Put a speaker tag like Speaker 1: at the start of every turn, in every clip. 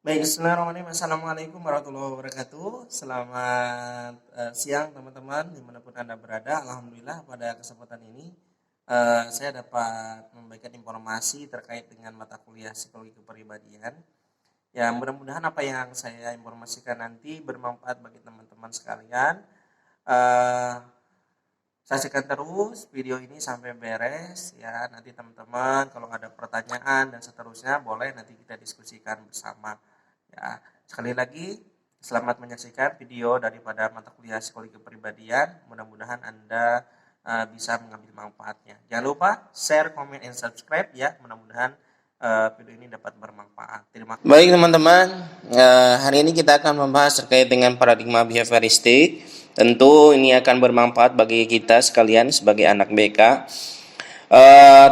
Speaker 1: Baik, bismillahirrahmanirrahim. Assalamualaikum warahmatullahi wabarakatuh. Selamat siang teman-teman dimanapun Anda berada. Alhamdulillah pada kesempatan ini saya dapat memberikan informasi terkait dengan mata kuliah psikologi kepribadian. Ya, mudah-mudahan apa yang saya informasikan nanti bermanfaat bagi teman-teman sekalian. Eh, Saksikan terus video ini sampai beres ya. Nanti teman-teman kalau ada pertanyaan dan seterusnya boleh nanti kita diskusikan bersama. Ya, sekali lagi selamat menyaksikan video daripada mata kuliah psikologi kepribadian. Mudah-mudahan Anda bisa mengambil manfaatnya. Jangan lupa share, comment, and subscribe ya. Mudah-mudahan video ini dapat bermanfaat. Terima kasih. Baik teman-teman, hari ini kita akan membahas terkait dengan paradigma behavioristik. Tentu ini akan bermanfaat bagi kita sekalian sebagai anak BK.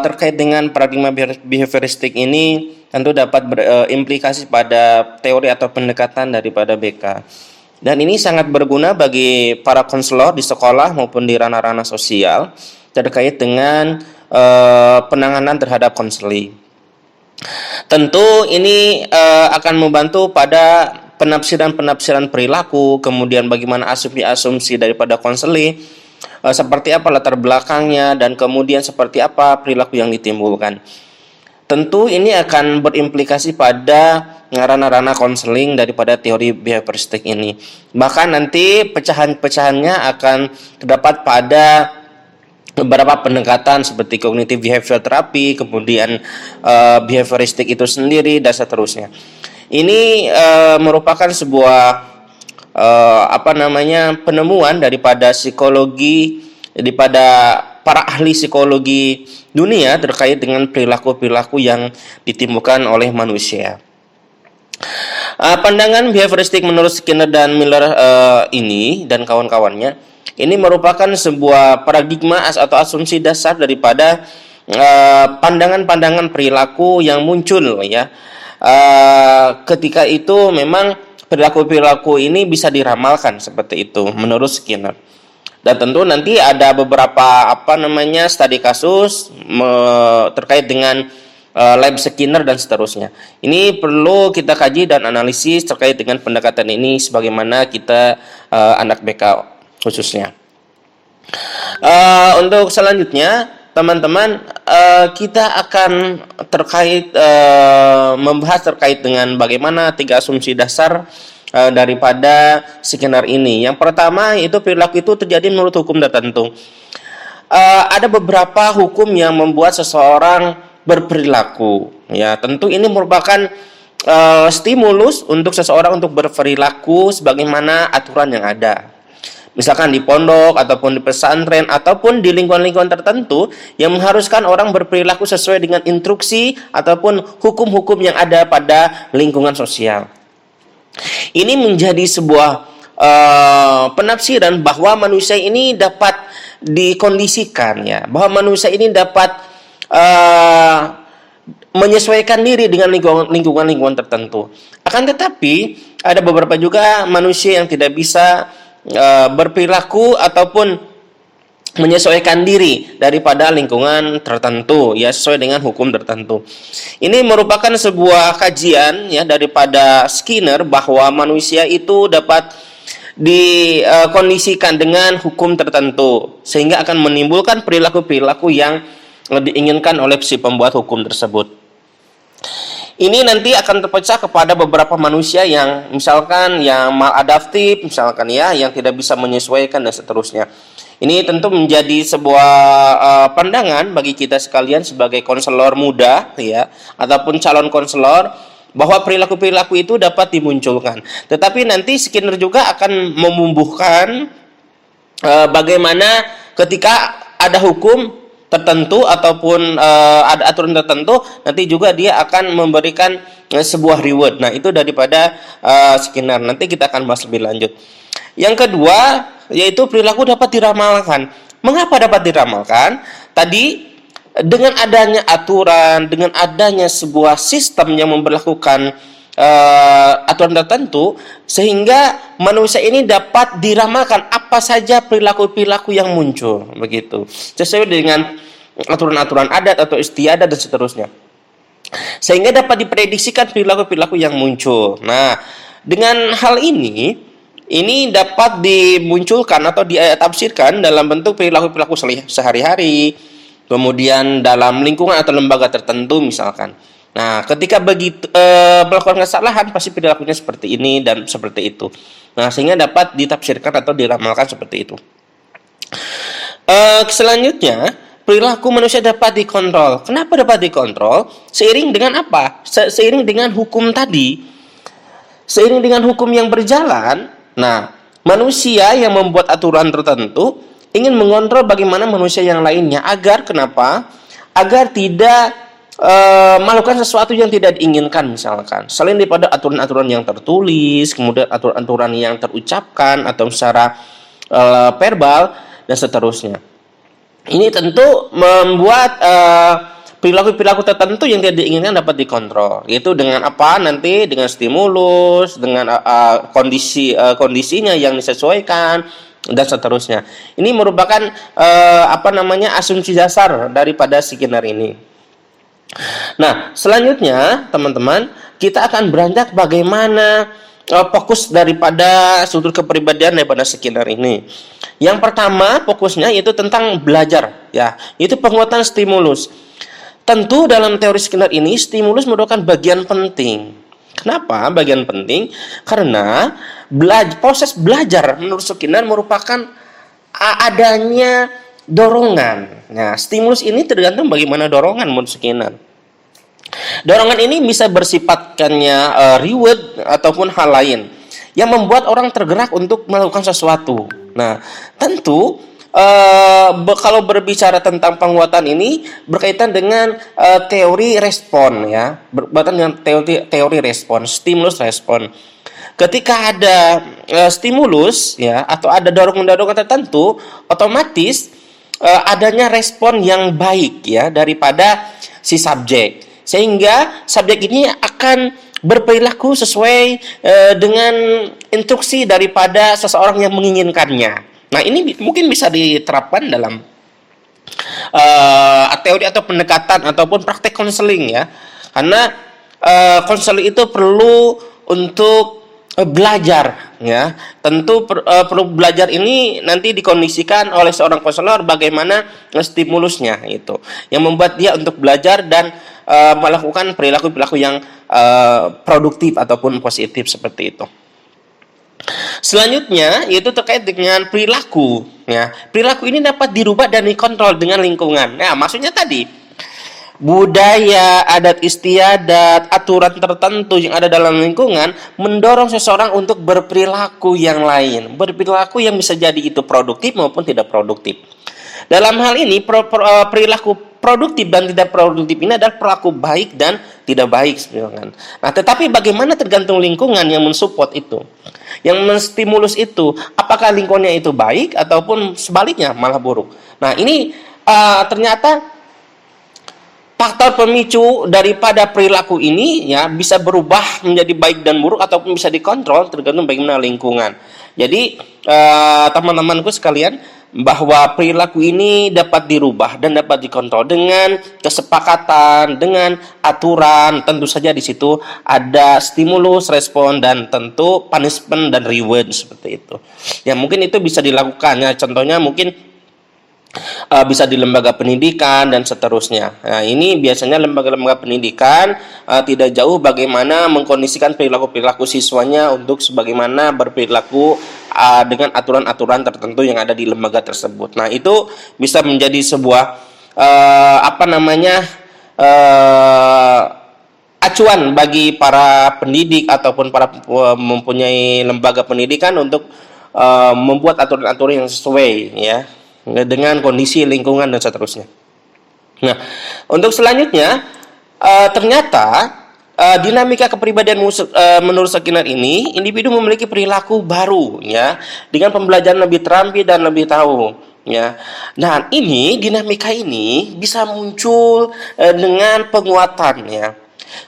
Speaker 1: Terkait dengan paradigma behavioristik ini tentu dapat berimplikasi pada teori atau pendekatan daripada BK. Dan ini sangat berguna bagi para konselor di sekolah maupun di ranah-ranah sosial terkait dengan penanganan terhadap konseling. Tentu ini akan membantu pada penafsiran perilaku, kemudian bagaimana asumsi-asumsi daripada konseling, seperti apa latar belakangnya, dan kemudian seperti apa perilaku yang ditimbulkan. Tentu ini akan berimplikasi pada ranah-ranah konseling daripada teori behavioristik ini. Bahkan nanti pecahan-pecahannya akan terdapat pada beberapa pendekatan seperti cognitive behavior therapy, kemudian behavioristik itu sendiri, dan seterusnya. Ini merupakan sebuah penemuan daripada psikologi, daripada para ahli psikologi dunia terkait dengan perilaku-perilaku yang ditimbulkan oleh manusia. Pandangan behavioristik menurut Skinner dan Miller ini dan kawan-kawannya ini merupakan sebuah paradigma atau asumsi dasar daripada pandangan-pandangan perilaku yang muncul ya. Ketika itu memang perilaku-perilaku ini bisa diramalkan seperti itu menurut Skinner. Dan tentu nanti ada beberapa studi kasus terkait dengan lab Skinner dan seterusnya. Ini perlu kita kaji dan analisis terkait dengan pendekatan ini sebagaimana kita anak BK khususnya. Untuk selanjutnya teman-teman, kita akan membahas terkait dengan bagaimana 3 asumsi dasar daripada Skinner ini. Yang pertama yaitu perilaku itu terjadi menurut hukum tertentu. Ada beberapa hukum yang membuat seseorang berperilaku. Ya, tentu ini merupakan stimulus untuk seseorang untuk berperilaku sebagaimana aturan yang ada. Misalkan di pondok, ataupun di pesantren, ataupun di lingkungan-lingkungan tertentu yang mengharuskan orang berperilaku sesuai dengan instruksi ataupun hukum-hukum yang ada pada lingkungan sosial. Ini menjadi sebuah penafsiran bahwa manusia ini dapat dikondisikan ya, bahwa manusia ini dapat menyesuaikan diri dengan lingkungan-lingkungan tertentu. Akan tetapi ada beberapa juga manusia yang tidak bisa berperilaku ataupun menyesuaikan diri daripada lingkungan tertentu ya, sesuai dengan hukum tertentu. Ini merupakan sebuah kajian ya daripada Skinner bahwa manusia itu dapat dikondisikan dengan hukum tertentu sehingga akan menimbulkan perilaku-perilaku yang diinginkan oleh si pembuat hukum tersebut. Ini nanti akan terpecah kepada beberapa manusia yang misalkan yang maladaptif, misalkan ya, yang tidak bisa menyesuaikan dan seterusnya. Ini tentu menjadi sebuah pandangan bagi kita sekalian sebagai konselor muda ya, ataupun calon konselor, bahwa perilaku-perilaku itu dapat dimunculkan. Tetapi nanti Skinner juga akan memumbuhkan bagaimana ketika ada hukum tertentu ataupun ada aturan tertentu, nanti juga dia akan memberikan sebuah reward. Nah, itu daripada Skinner. Nanti kita akan bahas lebih lanjut. Yang kedua, yaitu perilaku dapat diramalkan. Mengapa dapat diramalkan? Tadi dengan adanya aturan, dengan adanya sebuah sistem yang memberlakukan aturan tertentu, sehingga manusia ini dapat diramalkan apa saja perilaku-perilaku yang muncul, begitu, sesuai dengan aturan-aturan adat atau istiadat dan seterusnya. sehingga dapat diprediksikan perilaku-perilaku yang muncul. Nah, dengan hal ini dapat dimunculkan atau ditafsirkan dalam bentuk perilaku-perilaku sehari-hari, kemudian dalam lingkungan atau lembaga tertentu misalkan. Nah, ketika begitu melakukan kesalahan pasti perilakunya seperti ini dan seperti itu. Nah, sehingga dapat ditafsirkan atau diramalkan seperti itu. Selanjutnya, perilaku manusia dapat dikontrol. Kenapa dapat dikontrol? Seiring dengan apa? Seiring dengan hukum tadi. Seiring dengan hukum yang berjalan, nah, manusia yang membuat aturan tertentu ingin mengontrol bagaimana manusia yang lainnya agar kenapa? Agar tidak melakukan sesuatu yang tidak diinginkan misalkan. Selain daripada aturan-aturan yang tertulis, kemudian aturan-aturan yang terucapkan atau secara verbal dan seterusnya. Ini tentu membuat perilaku-perilaku tertentu yang tidak diinginkan dapat dikontrol. Yaitu dengan apa? Nanti dengan stimulus, dengan kondisinya yang disesuaikan dan seterusnya. Ini merupakan asumsi dasar daripada Skinner ini. Nah, selanjutnya teman-teman, kita akan beranjak bagaimana fokus daripada struktur kepribadian daripada Skinner ini. Yang pertama fokusnya yaitu tentang belajar, ya, itu penguatan stimulus. Tentu dalam teori Skinner ini stimulus merupakan bagian penting. Kenapa bagian penting? Karena proses belajar menurut Skinner merupakan adanya dorongan. Nah, stimulus ini tergantung bagaimana dorongan menurut Skinner. Dorongan ini bisa bersifatkannya reward ataupun hal lain yang membuat orang tergerak untuk melakukan sesuatu. Nah, tentu kalau berbicara tentang penguatan ini berkaitan dengan teori respon, ya, berkaitan dengan teori respon, stimulus respon. Ketika ada stimulus, ya, atau ada dorongan-dorongan tertentu, otomatis adanya respon yang baik, ya, daripada si subjek, sehingga subjek ini akan berperilaku sesuai dengan instruksi daripada seseorang yang menginginkannya. Nah, ini mungkin bisa diterapkan dalam teori atau pendekatan ataupun praktek konseling, ya, karena konseling itu perlu untuk belajar, ya. Tentu perlu belajar ini nanti dikondisikan oleh seorang konselor bagaimana stimulusnya itu yang membuat dia untuk belajar dan melakukan perilaku-perilaku yang produktif ataupun positif seperti itu. Selanjutnya yaitu terkait dengan perilaku, ya. Perilaku ini dapat dirubah dan dikontrol dengan lingkungan. Nah, maksudnya tadi budaya, adat istiadat, aturan tertentu yang ada dalam lingkungan mendorong seseorang untuk berperilaku yang lain, berperilaku yang bisa jadi itu produktif maupun tidak produktif. Dalam hal ini perilaku produktif dan tidak produktif ini adalah perilaku baik dan tidak baik sebenarnya. Nah, tetapi bagaimana tergantung lingkungan yang mensupport itu, yang menstimulus itu, apakah lingkungannya itu baik ataupun sebaliknya malah buruk. Nah, ini ternyata faktor pemicu daripada perilaku ini, ya, bisa berubah menjadi baik dan buruk ataupun bisa dikontrol tergantung bagaimana lingkungan. Jadi teman-temanku sekalian, bahwa perilaku ini dapat dirubah dan dapat dikontrol dengan kesepakatan, dengan aturan. Tentu saja di situ ada stimulus, respon, dan tentu punishment dan reward seperti itu. Ya, mungkin itu bisa dilakukan, ya. Contohnya mungkin bisa di lembaga pendidikan dan seterusnya. Nah, ini biasanya lembaga-lembaga pendidikan tidak jauh bagaimana mengkondisikan perilaku-perilaku siswanya untuk sebagaimana berperilaku dengan aturan-aturan tertentu yang ada di lembaga tersebut. Nah, itu bisa menjadi sebuah acuan bagi para pendidik ataupun para mempunyai lembaga pendidikan untuk membuat aturan-aturan yang sesuai, ya, dengan kondisi lingkungan dan seterusnya. Nah, untuk selanjutnya ternyata dinamika kepribadian menurut Skinner ini, individu memiliki perilaku baru, ya, dengan pembelajaran lebih terampil dan lebih tahu, ya. Dan ini dinamika ini bisa muncul dengan penguatan, ya.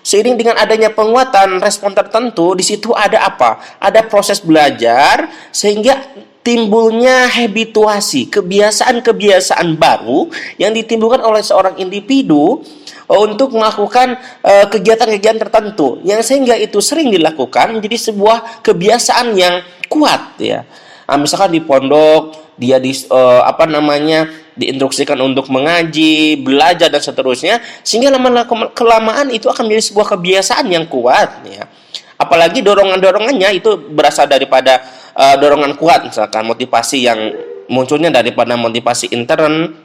Speaker 1: Seiring dengan adanya penguatan respon tertentu, di situ ada apa? Ada proses belajar sehingga timbulnya habituasi, kebiasaan-kebiasaan baru yang ditimbulkan oleh seorang individu untuk melakukan kegiatan-kegiatan tertentu yang sehingga itu sering dilakukan menjadi sebuah kebiasaan yang kuat ya. Misalkan di pondok dia diinstruksikan untuk mengaji, belajar dan seterusnya, sehingga lama kelamaan itu akan menjadi sebuah kebiasaan yang kuat ya. Apalagi dorongannya itu berasal daripada dorongan kuat, misalkan motivasi yang munculnya daripada motivasi intern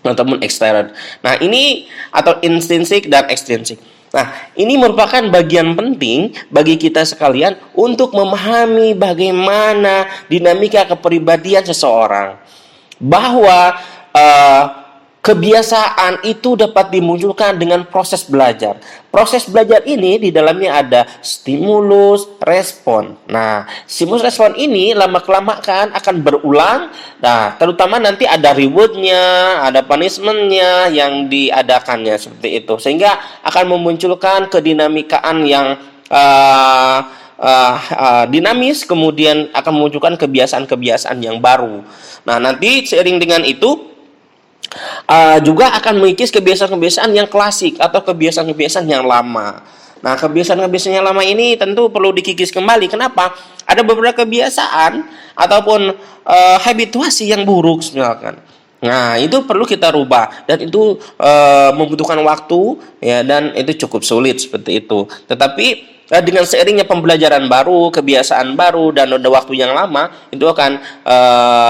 Speaker 1: ataupun ekstern. Nah, ini atau intrinsik dan ekstrinsik. Nah, ini merupakan bagian penting bagi kita sekalian untuk memahami bagaimana dinamika kepribadian seseorang. Bahwa kebiasaan itu dapat dimunculkan dengan proses belajar. Proses belajar ini di dalamnya ada stimulus, respon. Nah, stimulus respon ini lama-kelamaan akan berulang. Nah, terutama nanti ada rewardnya, ada punishmentnya yang diadakannya seperti itu. Sehingga akan memunculkan kedinamikaan yang dinamis, kemudian akan memunculkan kebiasaan-kebiasaan yang baru. Nah, nanti seiring dengan itu juga akan mengikis kebiasaan-kebiasaan yang klasik atau kebiasaan-kebiasaan yang lama. Nah, kebiasaan-kebiasaan yang lama ini tentu perlu dikikis kembali. Kenapa? Ada beberapa kebiasaan ataupun habituasi yang buruk misalkan. Nah, itu perlu kita rubah dan itu membutuhkan waktu ya, dan itu cukup sulit seperti itu. Tetapi dengan seiringnya pembelajaran baru, kebiasaan baru dan ada waktu yang lama, itu akan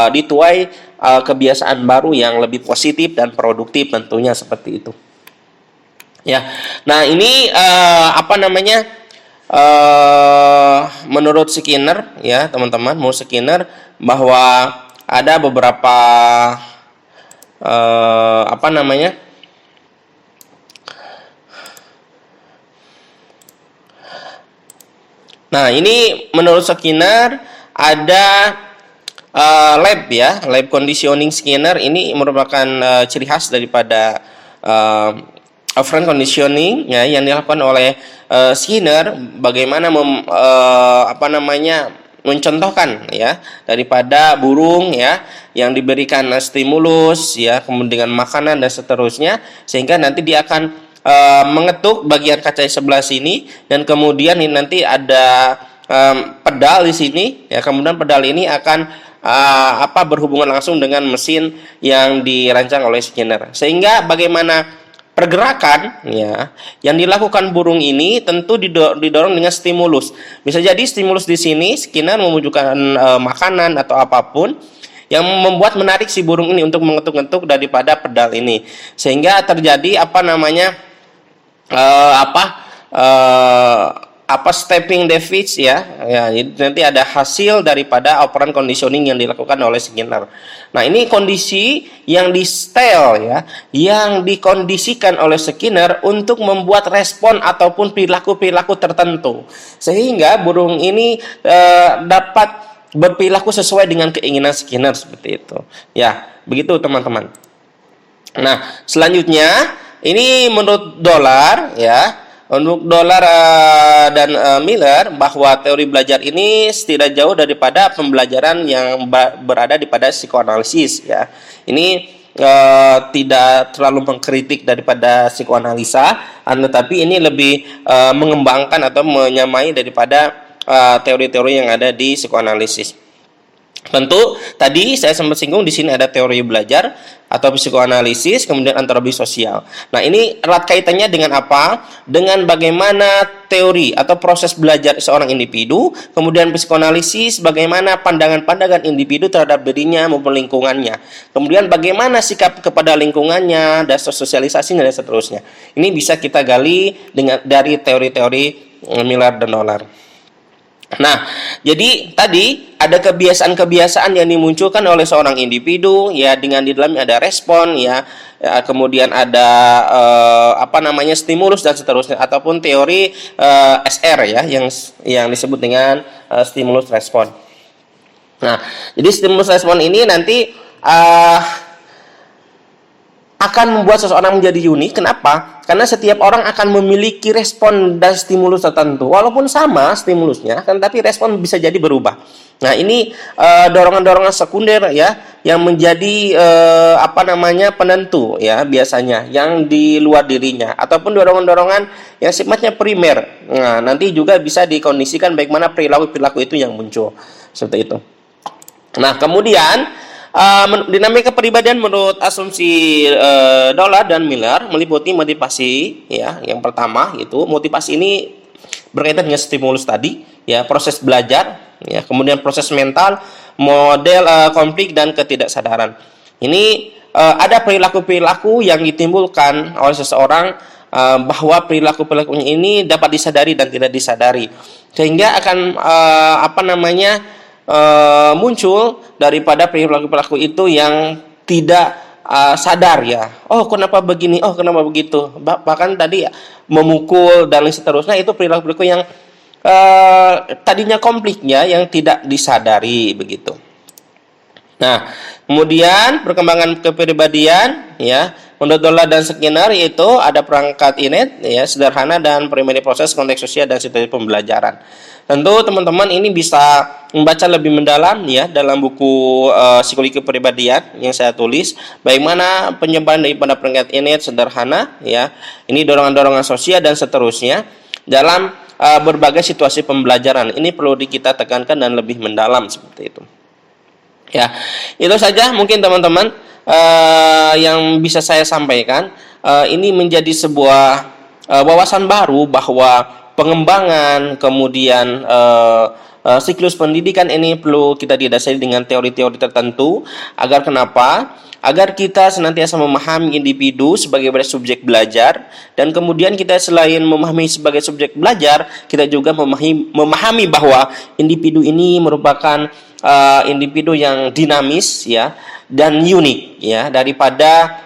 Speaker 1: dituai kebiasaan baru yang lebih positif dan produktif tentunya seperti itu. Ya. Nah, ini menurut Skinner ya, teman-teman, menurut Skinner bahwa ada beberapa Nah, ini menurut Skinner ada lab ya, lab conditioning Skinner ini merupakan ciri khas daripada operant conditioning ya, yang dilakukan oleh Skinner bagaimana mencontohkan ya daripada burung ya yang diberikan stimulus ya, kemudian makanan dan seterusnya, sehingga nanti dia akan mengetuk bagian kaca sebelah sini dan kemudian ini nanti ada pedal di sini ya, kemudian pedal ini akan berhubungan langsung dengan mesin yang dirancang oleh Skinner, sehingga bagaimana pergerakan ya yang dilakukan burung ini tentu didorong dengan stimulus. Bisa jadi stimulus di sini Skinner membutuhkan makanan atau apapun yang membuat menarik si burung ini untuk mengetuk-ngetuk daripada pedal ini, sehingga terjadi stepping device ya, nanti ada hasil daripada operant conditioning yang dilakukan oleh Skinner. Nah, ini kondisi yang di setel ya, yang dikondisikan oleh Skinner untuk membuat respon ataupun perilaku-perilaku tertentu, sehingga burung ini dapat berperilaku sesuai dengan keinginan Skinner seperti itu. Ya, begitu teman-teman. Nah, selanjutnya ini menurut Dollar ya. Untuk Dollar dan Miller bahwa teori belajar ini tidak jauh daripada pembelajaran yang berada di pada psikoanalisis ya. Ini tidak terlalu mengkritik daripada psikoanalisa, tetapi ini lebih mengembangkan atau menyamai daripada teori-teori yang ada di psikoanalisis. Tentu tadi saya sempat singgung di sini ada teori belajar atau psikoanalisis, kemudian antropologi sosial. Nah, ini erat kaitannya dengan apa? Dengan bagaimana teori atau proses belajar seorang individu, kemudian psikoanalisis bagaimana pandangan-pandangan individu terhadap dirinya maupun lingkungannya. Kemudian bagaimana sikap kepada lingkungannya, dan sosialisasinya dan seterusnya. Ini bisa kita gali dari teori-teori Miller dan Dollar. Nah, jadi tadi ada kebiasaan-kebiasaan yang dimunculkan oleh seorang individu ya, dengan di dalamnya ada respon ya, kemudian ada stimulus dan seterusnya, ataupun teori SR ya yang disebut dengan stimulus respon. Nah, jadi stimulus respon ini nanti akan membuat seseorang menjadi unik. Kenapa? Karena setiap orang akan memiliki respon dan stimulus tertentu. Walaupun sama stimulusnya, kan tapi respon bisa jadi berubah. Nah, ini dorongan-dorongan sekunder ya yang menjadi penentu ya biasanya yang di luar dirinya, ataupun dorongan-dorongan yang sifatnya primer. Nah, nanti juga bisa dikondisikan bagaimana perilaku-perilaku itu yang muncul. Seperti itu. Nah, kemudian dinamika kepribadian menurut asumsi Dollar dan Miller meliputi motivasi ya. Yang pertama itu motivasi ini berkaitan dengan stimulus tadi ya, proses belajar ya, kemudian proses mental, model konflik dan ketidaksadaran. Ini ada perilaku-perilaku yang ditimbulkan oleh seseorang bahwa perilaku-perilakunya ini dapat disadari dan tidak disadari, sehingga akan muncul daripada perilaku-perilaku itu yang tidak sadar ya. Oh, kenapa begini? Oh, kenapa begitu? Bahkan tadi memukul dan seterusnya, itu perilaku-perilaku yang tadinya konfliknya yang tidak disadari begitu. Nah, kemudian perkembangan kepribadian ya, menurut Dollar dan Skinner yaitu ada perangkat innate ya, sederhana dan primary proses, konteks sosial dan situasi pembelajaran. Tentu teman-teman ini bisa membaca lebih mendalam ya dalam buku psikologi kepribadian yang saya tulis, bagaimana penyebaran daripada perangkat innate sederhana ya, ini dorongan-dorongan sosial dan seterusnya dalam berbagai situasi pembelajaran. Ini perlu kita tekankan dan lebih mendalam seperti itu. Ya, itu saja mungkin teman-teman yang bisa saya sampaikan. Ini menjadi sebuah wawasan baru bahwa pengembangan kemudian siklus pendidikan ini perlu kita didasari dengan teori-teori tertentu. Agar kenapa? Agar kita senantiasa memahami individu sebagai subjek belajar, dan kemudian kita selain memahami sebagai subjek belajar, kita juga memahami bahwa individu ini merupakan individu yang dinamis ya dan unik ya daripada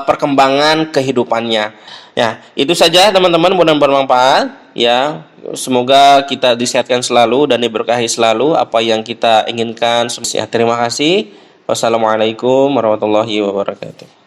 Speaker 1: perkembangan kehidupannya. Ya, itu saja teman-teman, mudah-mudahan bermanfaat ya. Semoga kita disehatkan selalu dan diberkahi selalu apa yang kita inginkan. Terima kasih. Wassalamualaikum warahmatullahi wabarakatuh.